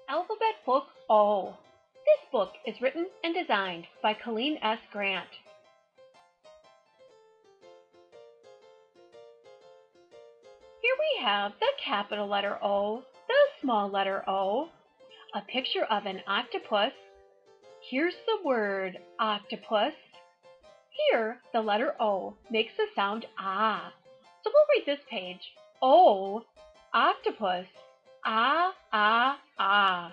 Alphabet Book O. This book is written and designed by Colleen S. Grant. Here we have the capital letter O, the small letter O, a picture of an octopus. Here's the word octopus. Here, the letter O makes the sound ah. So we'll read this page. O, octopus, ah, ah, ah.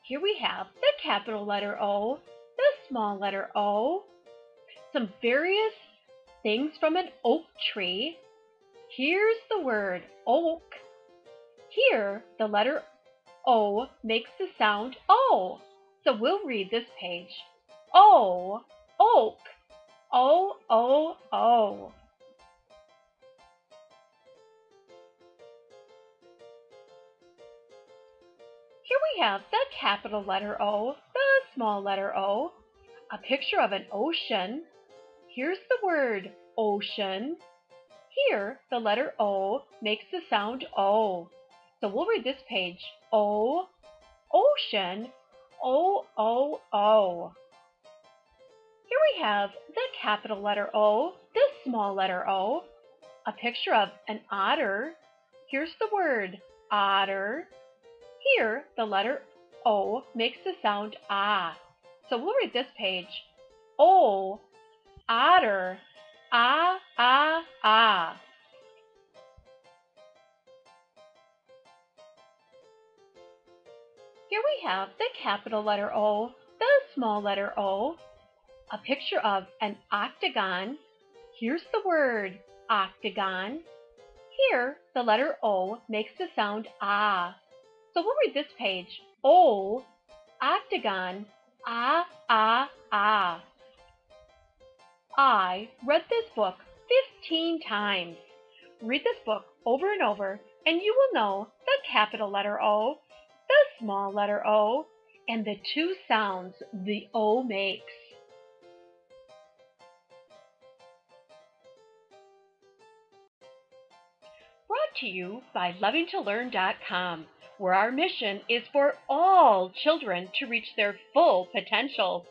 Here we have the capital letter O, the small letter O, some various things from an oak tree. Here's the word oak. Here, the letter O makes the sound O. So we'll read this page. O, oak, O, O, O. Here we have the capital letter O, the small letter O, a picture of an ocean. Here's the word ocean. Here, the letter O makes the sound O. So we'll read this page. O, ocean, O, O, O. Here we have the capital letter O, the small letter O, a picture of an otter. Here's the word otter. Here, the letter O makes the sound ah. So we'll read this page. O, otter, ah, ah, ah. Here we have the capital letter O, the small letter O, a picture of an octagon. Here's the word octagon. Here, the letter O makes the sound ah. So we'll read this page. O, octagon, ah, ah, ah. I read this book 15 times. Read this book over and over, and you will know the capital letter O, the small letter O, and the two sounds the O makes. Brought to you by LovingToLearn.com, where our mission is for all children to reach their full potential.